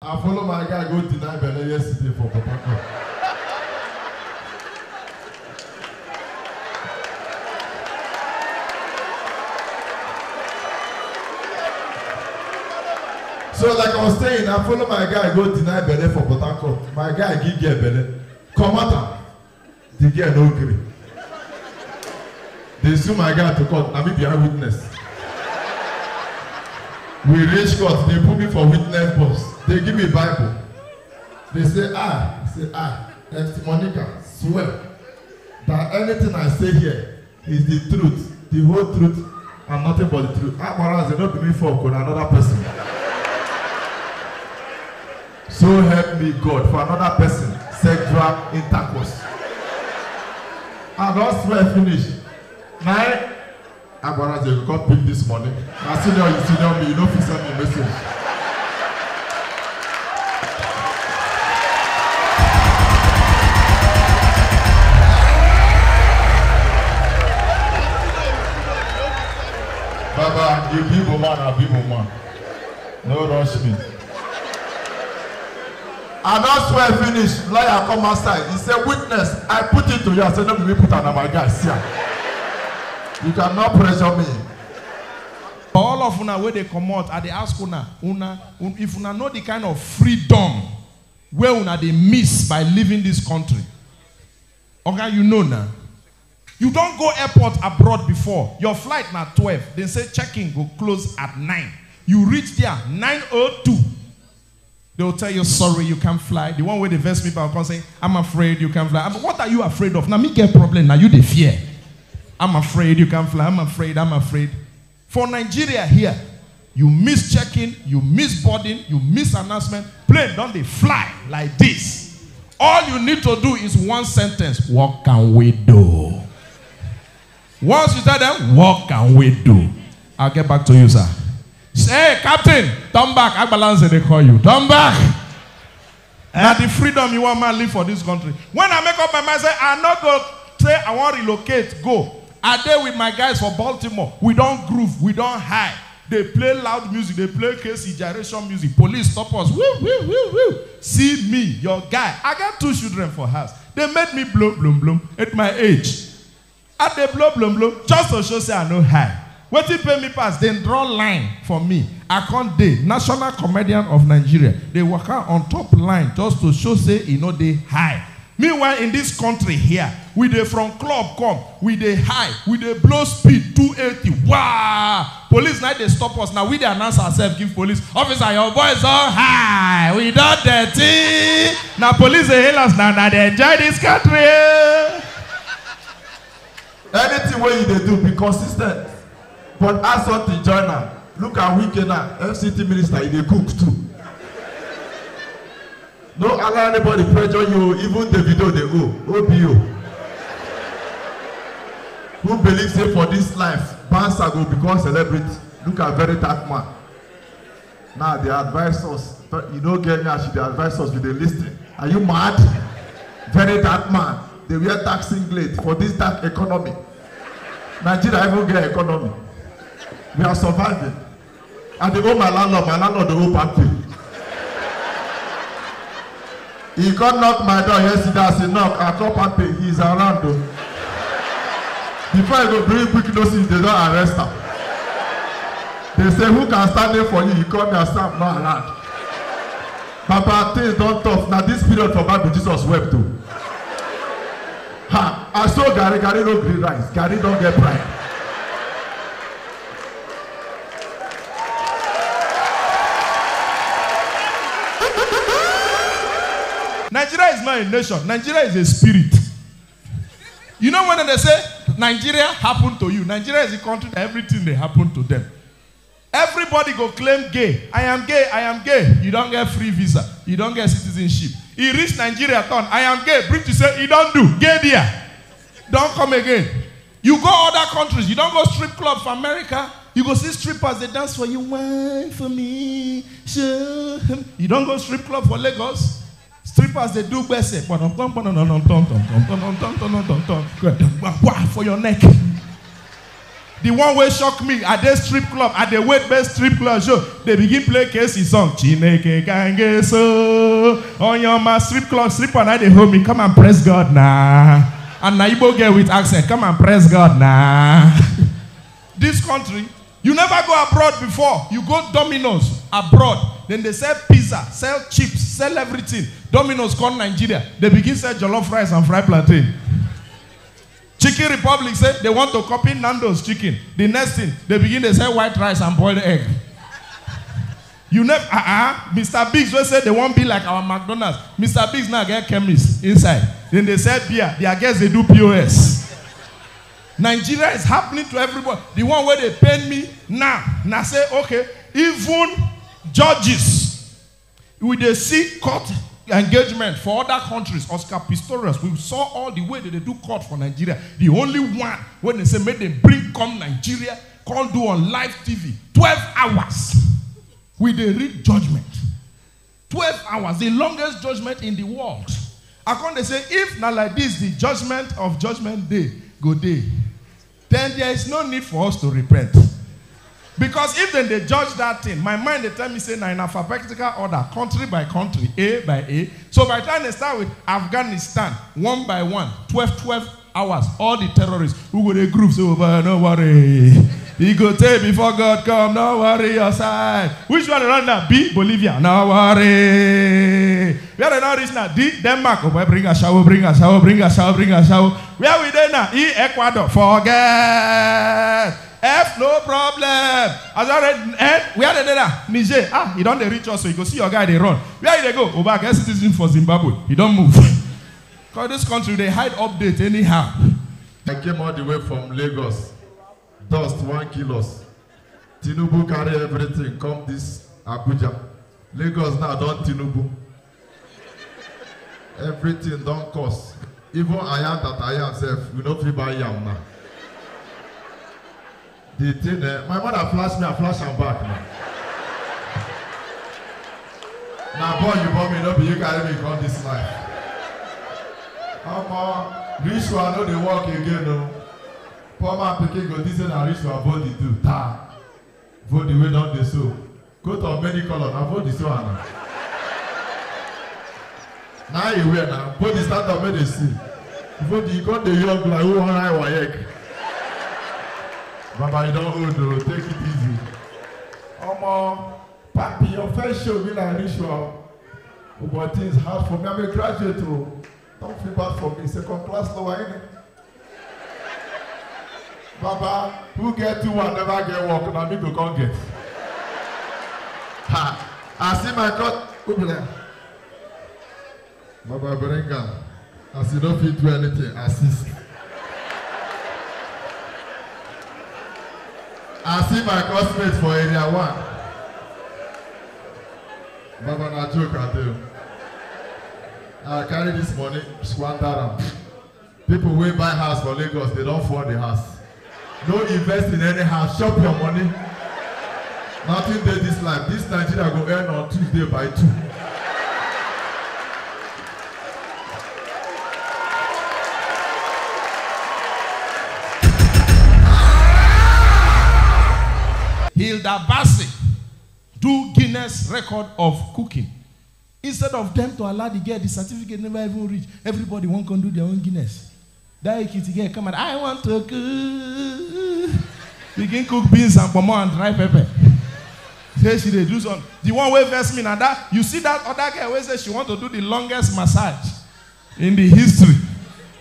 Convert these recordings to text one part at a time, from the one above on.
I follow my guy go deny Bele yesterday for Portharcourt. So like I was saying, I follow my guy go deny Bele for Portharcourt. My guy give get Bele. Come out. The girl no agree. They sue my guy to court. I be a witness. We reach court. They put me for witness box. They give me a Bible. They say MC Monica, swear that anything I say here is the truth, the whole truth, and nothing but the truth. Whereas they don't be me for another person. So help me God for another person, sexual intercourse. I don't swear finish. Now, Whereas you got pick this morning. I see now you see now me, you don't send me a message. Baba, you be woman, I be woman. No rush me. I don't swear finish. Lawyer come outside. He said, witness, I put it to you. I said, no, we put on my guys here. You cannot pressure me. All of una where they come out, I they ask una, if una know the kind of freedom where una they miss by leaving this country. Okay, you know now. You don't go airport abroad before. Your flight now 12. They say check-in go close at 9. You reach there 9:02. They will tell you sorry you can't fly. The one where they verse me by saying I'm afraid you can't fly. What are you afraid of? Now me get problem. Now you the fear. I'm afraid you can't fly. I'm afraid. For Nigeria here, you miss check-in, you miss boarding, you miss announcement. Plane don't they fly like this. All you need to do is one sentence. What can we do? Once you tell them, what can we do? I'll get back to you, sir. Say, hey, Captain, turn back. I balance they call you. Turn back. Now the freedom you want man live for this country. When I make up my mind, say, I'm not going to say I want to relocate, go. I there with my guys for Baltimore. We don't groove, we don't hide. They play loud music, they play KC generation music. Police stop us. Woo, woo, woo, woo. See me, your guy. I got 2 children for house. They made me blow, bloom, bloom at my age. At the blow, bloom, bloom, just to show say I know high. What they pay me pass, then draw line for me. I can't day, national comedian of Nigeria. They work out on top line just to show say you know they high. Meanwhile, in this country here, we dey from club come, we dey high, we dey blow speed 280. Wow! Police now they stop us. Now we dey announce ourselves, give police officer, your boys all high. We don't dirty. Now police they hail us now they enjoy this country. Anything where you they do, be consistent. But as something joiner, look at weekend now, FCT minister, he dey cook too. No allow anybody pressure you, even davido they go. OBO. Who believes say for this life, Bansa go become celebrity. Look at very dark man. Now they advise us. You don't get me as they advise us with the listing. Are you mad? Very dark man. They wear dark singlet for this dark economy. Nigeria even get economy. We are surviving. And they owe my landlord they owe Papi. He got knock my door yesterday as he knock. I call Papi. He's around though. Before I go bring quick notice, they don't arrest him. They say, who can stand there for you? He called me and said, I'm not around. Papa, things don't tough. Now this period for Bible, Jesus wept too. Ha! I saw Gary no green rice. Gary don't get pride. Nigeria is not a nation. Nigeria is a spirit. You know when they say Nigeria happened to you, Nigeria is a country that everything they happen to them. Everybody go claim gay. I am gay, I am gay. You don't get free visa. You don't get citizenship. He reached Nigeria, turn, I am gay. British say, he don't do. Gay there. Don't come again. You go other countries. You don't go strip club for America. You go see strippers, they dance for you. Wine for me. Sure. You don't go strip club for Lagos. Strippers, they do best. For your neck. The one wey shock me at the strip club, at the weight-based strip club show, they begin play Casey song. Chineke gange so on your ma strip club, strip on night they hold me. Come and praise God now. And na Igbo girl with accent, come and praise God now. This country, you never go abroad before. You go Domino's abroad. Then they sell pizza, sell chips, sell everything. Domino's come Nigeria. They begin sell jollof rice and fried plantain. Chicken Republic said they want to copy Nando's chicken. The next thing, they begin to sell white rice and boiled egg. You never, Mr. Biggs will say they won't be like our McDonald's. Mr. Biggs now get chemists inside. Then they sell beer. I guess they do POS. Nigeria is happening to everybody. The one where they pay me now say, okay, even judges, with the see court engagement for other countries, Oscar Pistorius, we saw all the way that they do court for Nigeria. The only one, when they say, make them bring come Nigeria, can't do on live TV, 12 hours. We they read judgment. 12 hours, the longest judgment in the world. According they say, if not like this, the judgment of judgment day, go day, then there is no need for us to repent. Because if then they judge that thing, my mind they tell me say now in alphabetical order, country by country, A by A. So by the time they start with Afghanistan, 1 by 1, 12 hours, all the terrorists who go the groups over, no worry. He go take before God come, no worry your side. Which one run now? B, Bolivia, no worry. Where they now reach now? D, Denmark. Oh boy, bring a shower, bring a shower, bring a shower, bring a shower. Where we there now? E, Ecuador, forget. F, no problem. As I read, N, where are they there? Niger. He don't reach us, so you go see your guy, they run. Where they go? Over, get citizen for Zimbabwe. He don't move. Because this country, they hide update anyhow. I came all the way from Lagos. Dust 1 kilos. Tinubu carry everything. Come this Abuja. Lagos now don't Tinubu. Everything don't cost. Even I am that I am self. We don't feel buy yam now. The thing, my mother flashed me, I flash am back now. Now, boy, you bought me, no be you carry me come this life. Rich one, know they walk again, no. Poor man picking go this and rich one vote the two. Ta. Vote the way down the soul. Go to many colors, now vote this one. Now you wear now. Vote the Standup make they see. Vote the got the young like who want I Baba, you don't hold though, take it easy. Papi, your first show be like ritual. But things hard for me. I'm a graduate too. Don't feel bad for me. Second class lower, innit? Baba, who get to one never get work, now me go come get. Ha! I see my God. Who be there? Baba, bring him. I see don't fit do anything. Assist. I see my classmate for area 1. Baba, na joke I do. I carry this money, squander them. People will buy house for Lagos, they don't afford the house. No invest in any house, shop your money. Nothing did this life. This Nigeria go earn on Tuesday by 2. Hilda Bassey do Guinness record of cooking. Instead of them to allow the girl, the certificate never even reach. Everybody won't come do their own Guinness. That kitty girl come and I want to cook. You can cook beans and pomo and dry pepper. Say she they do some. The one way verse me now that you see that other girl where say she want to do the longest massage in the history.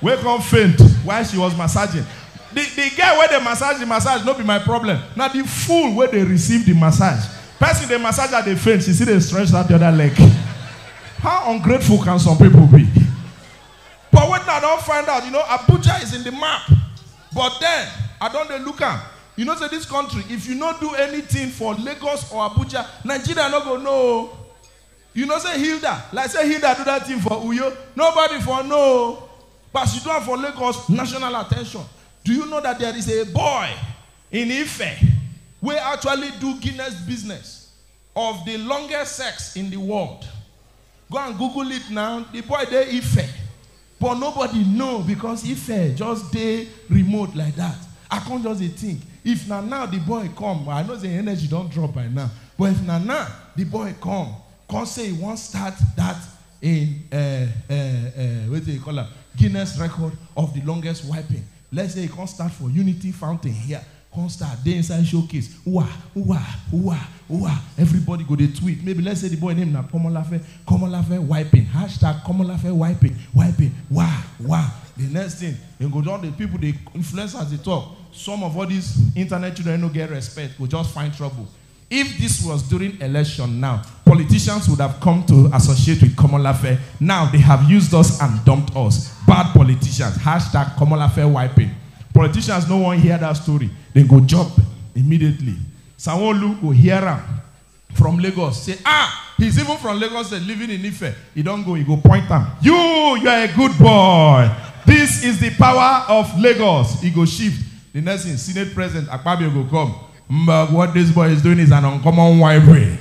Wake up faint while she was massaging. The girl where they massage not be my problem. Now the fool where they receive the massage. Person they massage at the faint, she see they stretch out the other leg. How ungrateful can some people be? But when I don't find out, Abuja is in the map. But then, I don't look at. Say this country, if you don't do anything for Lagos or Abuja, Nigeria not go no. Say Hilda, like say Hilda do that thing for Uyo, nobody for no. But she do it for Lagos, national attention. Do you know that there is a boy in Ife who actually do Guinness business of the longest sex in the world? Go and Google it now. The boy there Ife. But nobody know because Ife just day remote like that. I can't just think. If now the boy come, I know the energy don't drop by now. But if now the boy come say he won't start that in what do you call it? Guinness record of the longest wiping. Let's say he can't start for Unity Fountain here. Can't start day inside showcase. Ooh, ooh, ooh, ooh. Everybody go to tweet. Maybe let's say the boy name now Komolafe wiping. Hashtag Komolafe wiping. Wow. The next thing, you go down the people, the influencers they talk. Some of all these internet children don't get respect, will just find trouble. If this was during election now, politicians would have come to associate with Komolafe. Now they have used us and dumped us. Bad politicians. Hashtag Komolafe wiping. Politicians no one hear that story. They go jump immediately. Sanwo-Olu go hear him from Lagos. Say, he's even from Lagos and living in Ife. He don't go, he go point him. You are a good boy. This is the power of Lagos. He go shift. The next thing, Senate President Papi go come. But what this boy is doing is an uncommon wipery.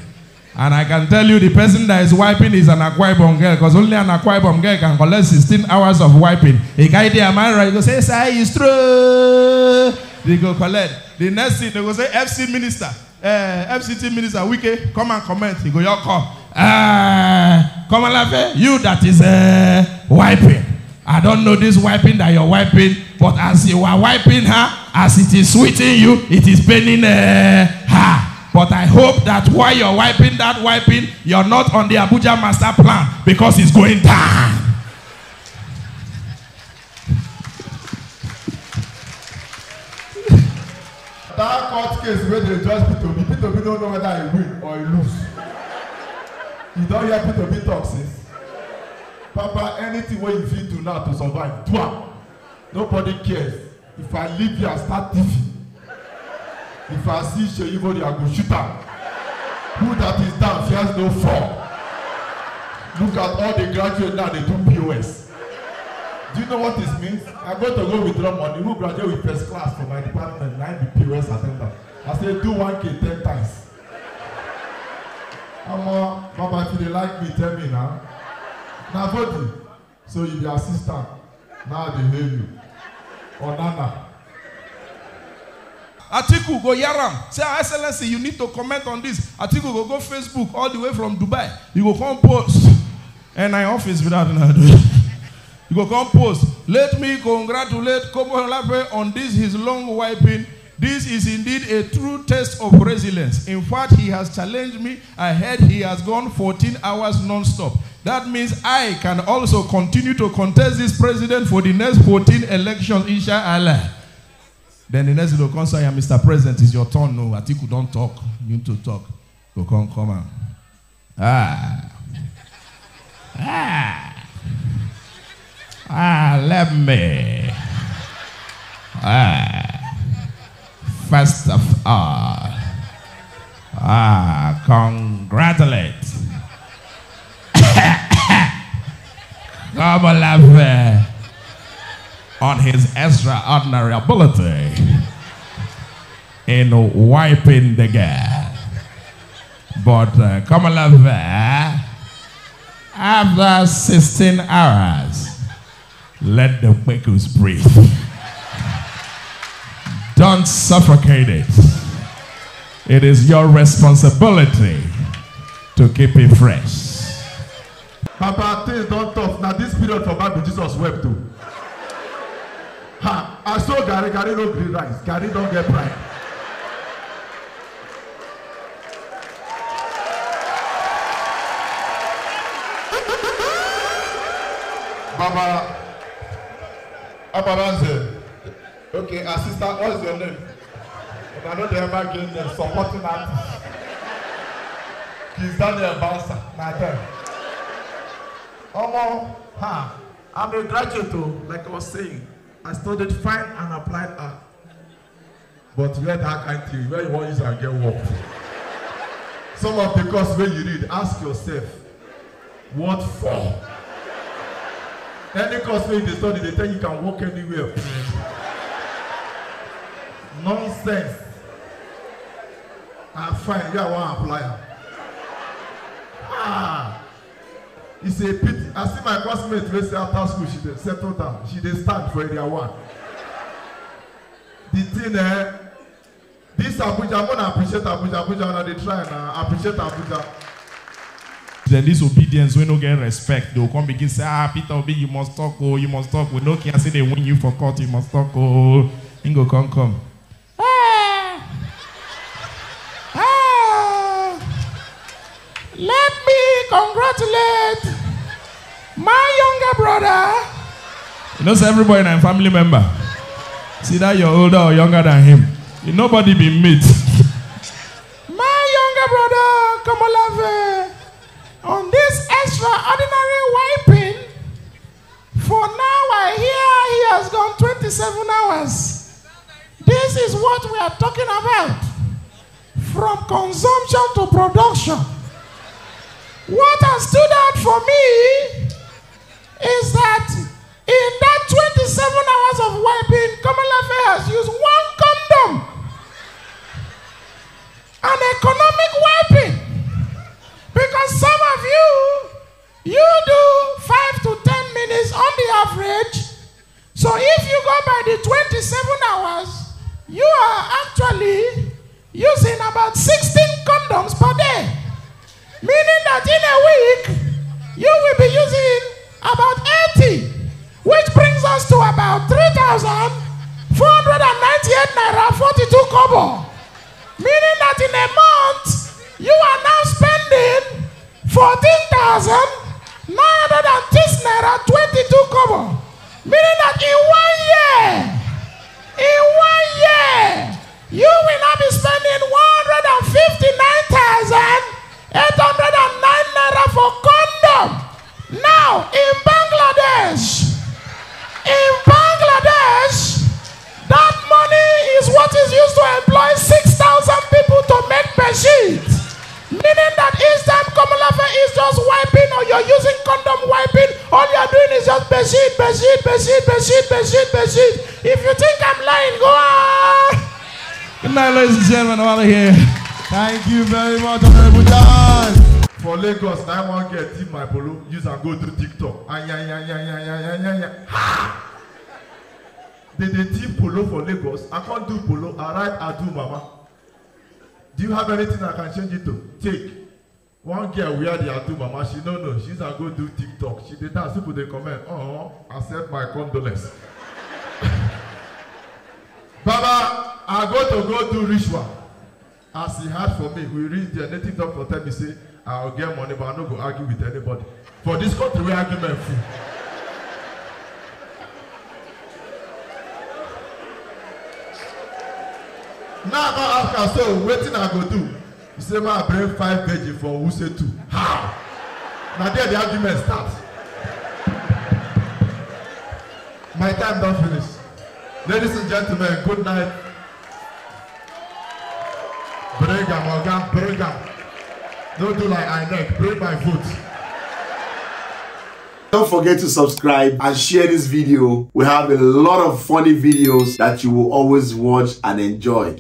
And I can tell you the person that is wiping is an Akwa Ibom girl, because only an Akwa Ibom girl can collect 16 hours of wiping. A guy there, man, right, he go say, it's true. They go collect. The next thing, they go say, FCT minister, Wike, come and comment. He go, you come. Come on, Lafe, you that is wiping. I don't know this wiping that you're wiping, but as you are wiping her, as it is sweetening you, it is paining her. But I hope that while you're wiping that wiping, you're not on the Abuja master plan because it's going down. That court case where they judge P2B don't know whether he win or he lose. You don't hear P2B talk since. Papa, anything where you feel to now to survive, do it. Nobody cares. If I leave here and start TV, if I see Sheyibodi, I go shoot her. Who that is down fears no fall. Look at all the graduates now, they do POS. Do you know what this means? I'm going to go withdraw money. Who graduate with first class from my department, 9 the POS attendant. I say do 1K 10 times. Papa, if you like me, tell me now. Now, body. So you be assistant. Now they hear you. Or Nana. Atiku go Yaram. Say, Excellency, you need to comment on this. Atiku go Facebook all the way from Dubai. You go come post. And I office without another. You go come post. Let me congratulate Komolafe on this his long wiping. This is indeed a true test of resilience. In fact, he has challenged me. I heard he has gone 14 hours non-stop. That means I can also continue to contest this president for the next 14 elections, inshallah. Then the next will come say, Mr. President, it's your turn. No, Atiku don't talk. You need to talk. Go come on. Let me. First of all, congratulate Komolafe on his extraordinary ability in wiping the girl. But Komolafe, after 16 hours, let the pickles breathe. Don't suffocate it. It is your responsibility to keep it fresh. Papa, things don't tough. Now this period for Bible, Jesus wept too. I saw Gary no green rice. Gary don't get pride. Baba said, okay, assistant, what's your name? But I know they ever get them supporting artists. He's Daniel Bouncer, my turn. I'm a graduate too, like I was saying. I studied fine and applied art. But where that kind of thing, where you want to use and get work. Some of the courses when you read, ask yourself, what for? Any course where you study, they tell you can work anywhere. Nonsense. I'm fine, you are one applier. It's a pity. I see my classmates when say after school, she dey settle down. She dey stand for area 1. The thing This Abuja, I want to appreciate Abuja. Abuja, now they try now. Appreciate Abuja. Then this obedience, we no get respect. They'll come begin say, Peter Obi, you must talk, oh, you must talk. We no can say they win you for court, you must talk, oh. Ingo, come. Let me congratulate my younger brother. You know, so everybody in a family member. See that you're older or younger than him. Nobody be meet. My younger brother, Kamolave, on this extraordinary wiping, for now I hear he has gone 27 hours. This is what we are talking about. From consumption to production. What has stood out for me is that in that 27 hours of wiping, Kamalafe has used one condom. An economic wiping. Because some of you do 5 to 10 minutes on the average. So if you go by the 27 hours, you are actually using about 16 condoms per day. Meaning that in a week, you will be using about 80, which brings us to about 3,498 naira 42 kobo. Meaning that in a month, you are now spending 14,906 naira 22 kobo. Meaning that in 1 year, you will now be spending 159,809 naira for condom. Now, in Bangladesh, that money is what is used to employ 6,000 people to make bedsheets. Meaning that each time Kamalafe is just wiping or you're using condom wiping, all you're doing is just bedsheet. If you think I'm lying, go on. Good night, ladies and gentlemen, I'm out of here. Thank you very much, Honorable John. For Lagos, I want to get my polo, use and go through TikTok. They team polo for Lagos. I can't do polo. I do mama. Do you have anything I can change it to? Take. One girl wear the Adu mama. She no. She's a go do TikTok. She did that. People they comment. Oh, accept my condolence. Baba, I go do ritual. As he had for me, we read the native doctor tell me say, I'll get money, but I don't go argue with anybody. For this country, we argument full. Now I ask her, so waiting I go do. He say, I bring 5 veggies for who say 2. How? Now there the argument starts. My time don't finish. Ladies and gentlemen, good night. Bring am. Don't do like I neck. Bring my vote. Don't forget to subscribe and share this video. We have a lot of funny videos that you will always watch and enjoy.